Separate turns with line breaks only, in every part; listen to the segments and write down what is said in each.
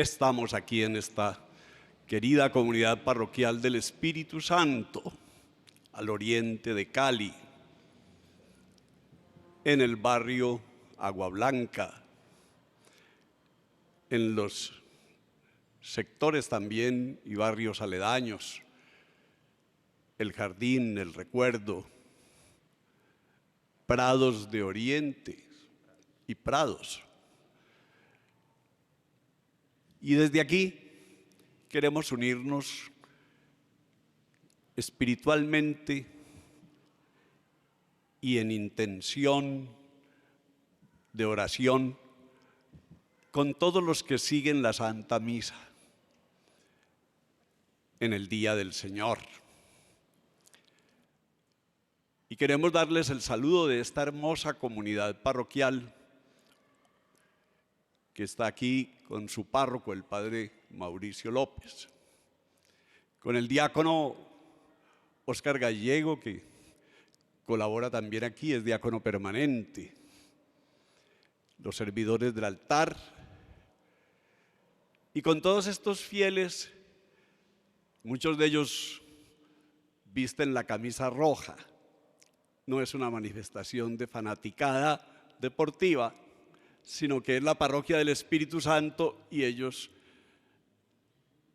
Estamos aquí en esta querida comunidad parroquial del Espíritu Santo, al oriente de Cali, en el barrio Agua Blanca, en los sectores también y barrios aledaños, el Jardín, el Recuerdo, Prados de Oriente y Prados. Y desde aquí queremos unirnos espiritualmente y en intención de oración con todos los que siguen la Santa Misa en el Día del Señor. Y queremos darles el saludo de esta hermosa comunidad parroquial que está aquí con su párroco, el padre Mauricio López, con el diácono Óscar Gallego, que colabora también aquí, es diácono permanente, los servidores del altar, y con todos estos fieles, muchos de ellos visten la camisa roja. No es una manifestación de fanaticada deportiva, sino que es la parroquia del Espíritu Santo y ellos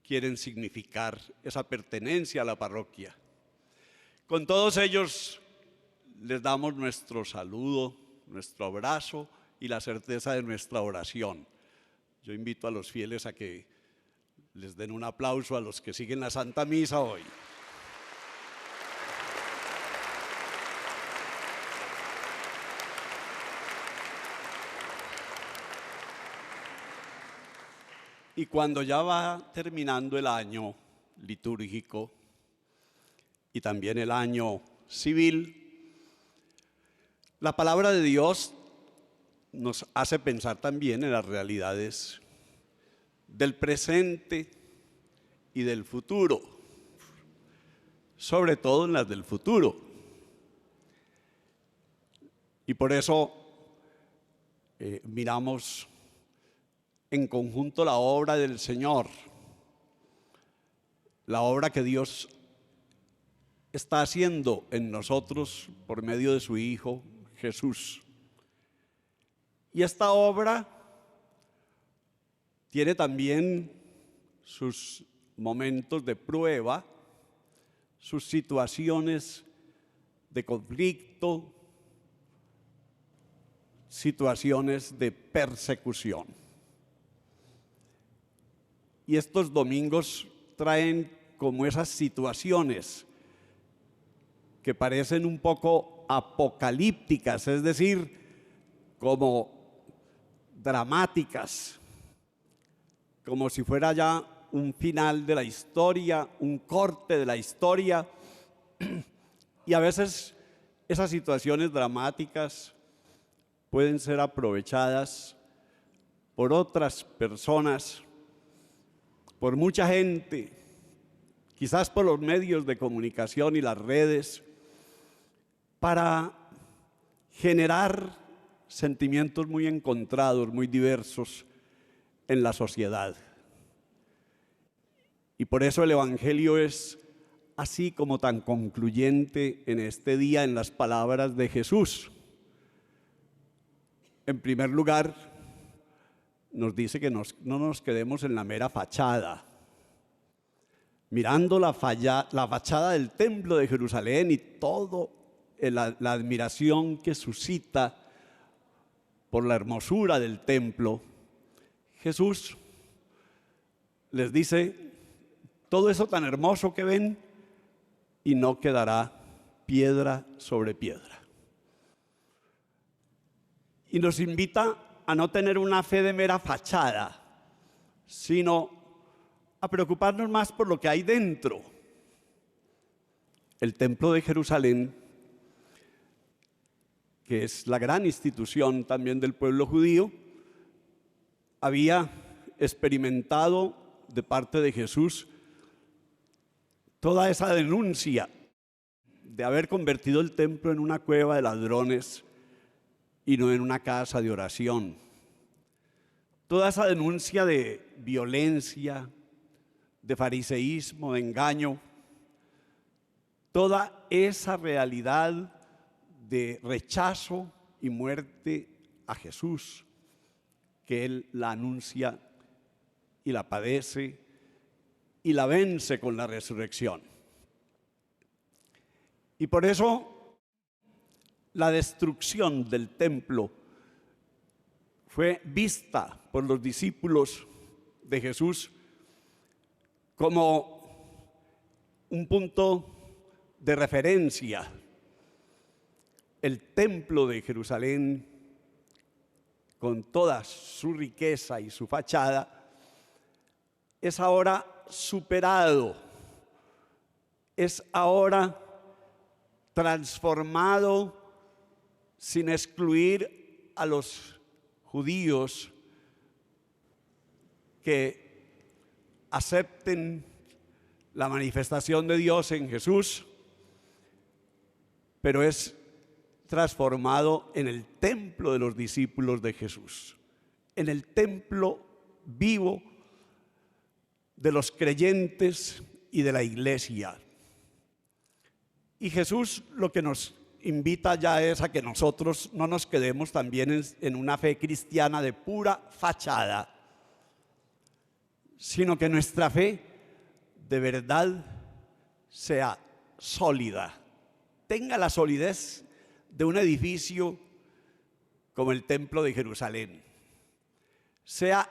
quieren significar esa pertenencia a la parroquia. Con todos ellos les damos nuestro saludo, nuestro abrazo y la certeza de nuestra oración. Yo invito a los fieles a que les den un aplauso a los que siguen la Santa Misa hoy. Y cuando ya va terminando el año litúrgico y también el año civil, la palabra de Dios nos hace pensar también en las realidades del presente y del futuro, sobre todo en las del futuro. Y por eso miramos en conjunto la obra del Señor, la obra que Dios está haciendo en nosotros por medio de su Hijo Jesús. Y esta obra tiene también sus momentos de prueba, sus situaciones de conflicto, situaciones de persecución. Y estos domingos traen como esas situaciones que parecen un poco apocalípticas, es decir, como dramáticas, como si fuera ya un final de la historia, un corte de la historia. Y a veces esas situaciones dramáticas pueden ser aprovechadas por otras personas, por mucha gente, quizás por los medios de comunicación y las redes, para generar sentimientos muy encontrados, muy diversos en la sociedad. Y por eso el Evangelio es así como tan concluyente en este día en las palabras de Jesús. En primer lugar, nos dice que no nos quedemos en la mera fachada, mirando la fachada del templo de Jerusalén y todo la admiración que suscita por la hermosura del templo. Jesús les dice, todo eso tan hermoso que ven y no quedará piedra sobre piedra. Y nos invita a no tener una fe de mera fachada, sino a preocuparnos más por lo que hay dentro. El templo de Jerusalén, que es la gran institución también del pueblo judío, había experimentado de parte de Jesús toda esa denuncia de haber convertido el templo en una cueva de ladrones y no en una casa de oración. Toda esa denuncia de violencia, de fariseísmo, de engaño, toda esa realidad de rechazo y muerte a Jesús, que Él la anuncia y la padece y la vence con la resurrección. Y por eso la destrucción del templo fue vista por los discípulos de Jesús como un punto de referencia. El templo de Jerusalén, con toda su riqueza y su fachada, es ahora superado, es ahora transformado sin excluir a los judíos que acepten la manifestación de Dios en Jesús, pero es transformado en el templo de los discípulos de Jesús, en el templo vivo de los creyentes y de la iglesia. Y Jesús lo que nos invita ya es a que nosotros no nos quedemos también en una fe cristiana de pura fachada, sino que nuestra fe de verdad sea sólida, tenga la solidez de un edificio como el Templo de Jerusalén, sea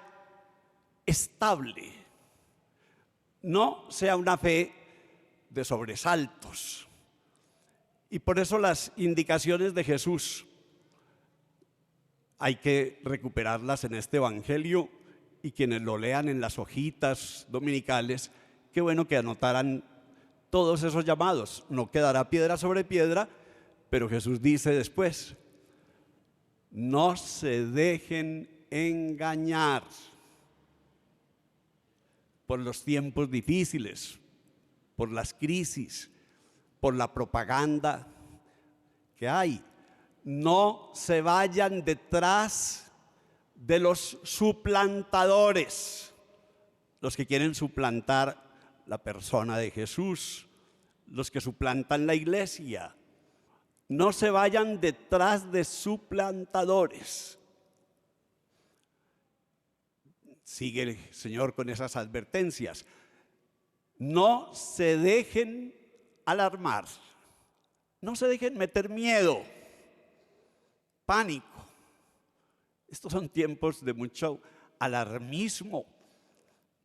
estable, no sea una fe de sobresaltos. Y por eso las indicaciones de Jesús hay que recuperarlas en este Evangelio, y quienes lo lean en las hojitas dominicales, qué bueno que anotaran todos esos llamados. No quedará piedra sobre piedra, pero Jesús dice después: no se dejen engañar por los tiempos difíciles, por las crisis, por la propaganda que hay. No se vayan detrás de los suplantadores, los que quieren suplantar la persona de Jesús, los que suplantan la iglesia. No se vayan detrás de suplantadores. Sigue el Señor con esas advertencias. No se dejen alarmar, no se dejen meter miedo, pánico. Estos son tiempos de mucho alarmismo.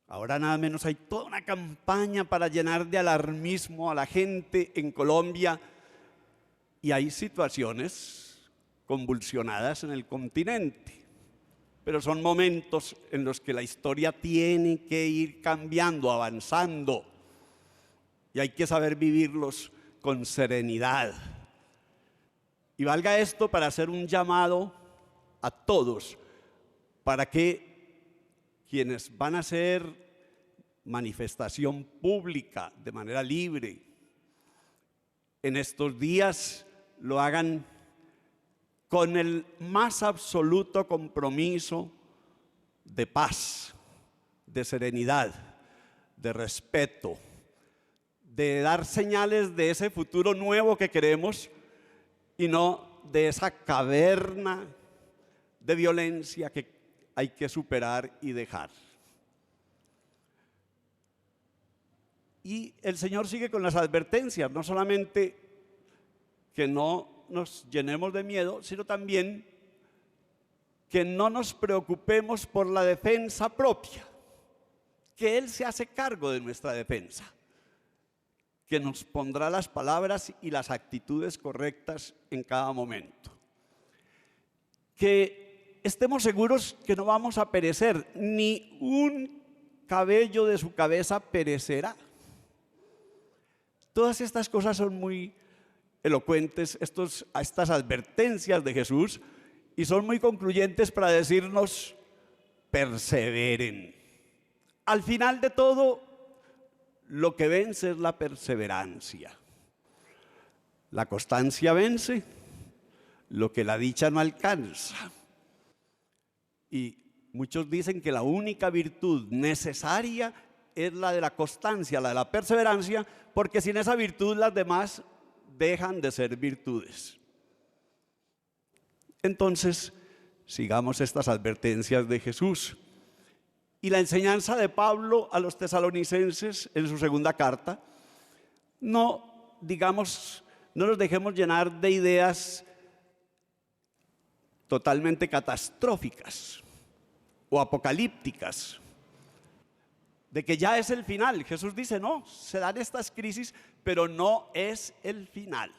Ahora nada menos hay toda una campaña para llenar de alarmismo a la gente en Colombia, y hay situaciones convulsionadas en el continente. Pero son momentos en los que la historia tiene que ir cambiando, avanzando, y hay que saber vivirlos con serenidad. Y valga esto para hacer un llamado a todos, para que quienes van a hacer manifestación pública de manera libre en estos días lo hagan con el más absoluto compromiso de paz, de serenidad, de respeto, de dar señales de ese futuro nuevo que queremos, y no de esa caverna de violencia que hay que superar y dejar. Y el Señor sigue con las advertencias, no solamente que no nos llenemos de miedo, sino también que no nos preocupemos por la defensa propia, que Él se hace cargo de nuestra defensa, que nos pondrá las palabras y las actitudes correctas en cada momento. Que estemos seguros que no vamos a perecer, ni un cabello de su cabeza perecerá. Todas estas cosas son muy elocuentes, estas advertencias de Jesús, y son muy concluyentes para decirnos: perseveren. Al final de todo, lo que vence es la perseverancia. La constancia vence lo que la dicha no alcanza. Y muchos dicen que la única virtud necesaria es la de la constancia, la de la perseverancia, porque sin esa virtud las demás dejan de ser virtudes. Entonces, sigamos estas advertencias de Jesús. Y la enseñanza de Pablo a los tesalonicenses en su segunda carta, no nos dejemos llenar de ideas totalmente catastróficas o apocalípticas, de que ya es el final. Jesús dice, no, se dan estas crisis, pero no es el final.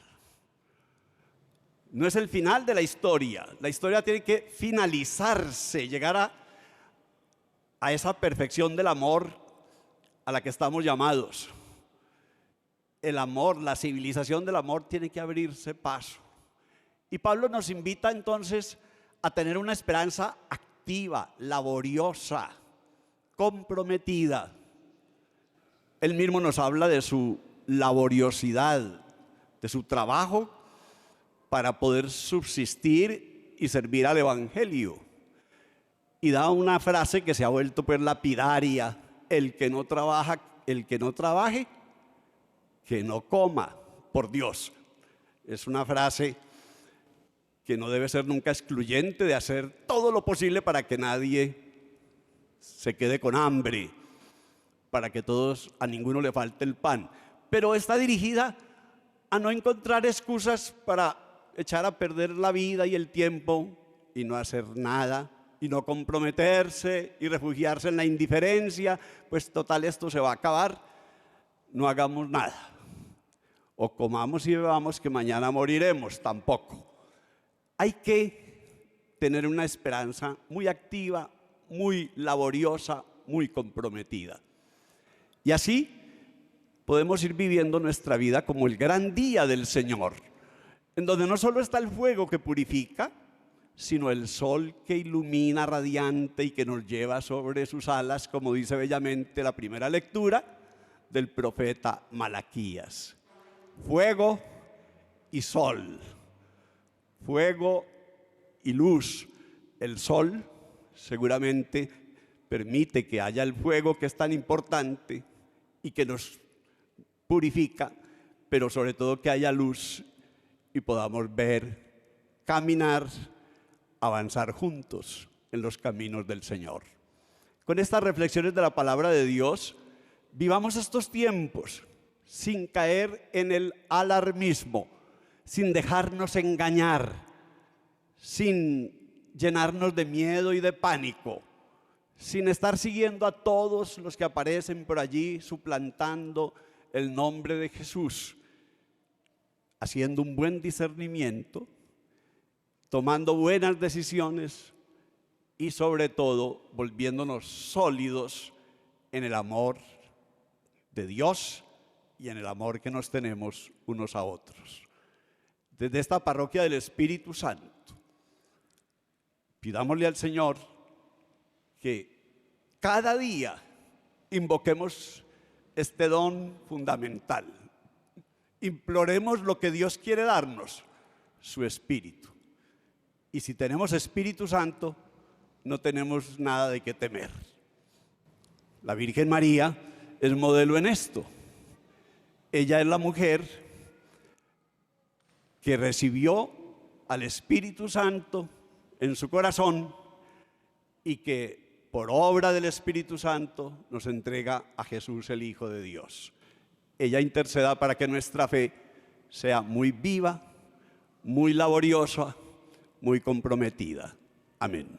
No es el final de la historia. La historia tiene que finalizarse, llegar a esa perfección del amor a la que estamos llamados. El amor, la civilización del amor tiene que abrirse paso. Y Pablo nos invita entonces a tener una esperanza activa, laboriosa, comprometida. Él mismo nos habla de su laboriosidad, de su trabajo para poder subsistir y servir al Evangelio. Y da una frase que se ha vuelto pues lapidaria: el que no trabaje, que no coma, por Dios. Es una frase que no debe ser nunca excluyente, de hacer todo lo posible para que nadie se quede con hambre, para que a ninguno le falte el pan. Pero está dirigida a no encontrar excusas para echar a perder la vida y el tiempo y no hacer nada, y no comprometerse y refugiarse en la indiferencia. Pues total, esto se va a acabar, no hagamos nada. O comamos y bebamos que mañana moriremos, tampoco. Hay que tener una esperanza muy activa, muy laboriosa, muy comprometida. Y así podemos ir viviendo nuestra vida como el gran día del Señor, en donde no solo está el fuego que purifica, sino el sol que ilumina radiante y que nos lleva sobre sus alas, como dice bellamente la primera lectura del profeta Malaquías. Fuego y sol, fuego y luz. El sol seguramente permite que haya el fuego, que es tan importante y que nos purifica, pero sobre todo que haya luz y podamos ver, caminar, avanzar juntos en los caminos del Señor. Con estas reflexiones de la palabra de Dios, vivamos estos tiempos sin caer en el alarmismo, sin dejarnos engañar, sin llenarnos de miedo y de pánico, sin estar siguiendo a todos los que aparecen por allí suplantando el nombre de Jesús, haciendo un buen discernimiento, tomando buenas decisiones y sobre todo volviéndonos sólidos en el amor de Dios y en el amor que nos tenemos unos a otros. Desde esta parroquia del Espíritu Santo, pidámosle al Señor que cada día invoquemos este don fundamental. Imploremos lo que Dios quiere darnos, su Espíritu. Y si tenemos Espíritu Santo, no tenemos nada de qué temer. La Virgen María es modelo en esto. Ella es la mujer que recibió al Espíritu Santo en su corazón y que por obra del Espíritu Santo nos entrega a Jesús, el Hijo de Dios. Ella interceda para que nuestra fe sea muy viva, muy laboriosa, muy comprometida. Amén.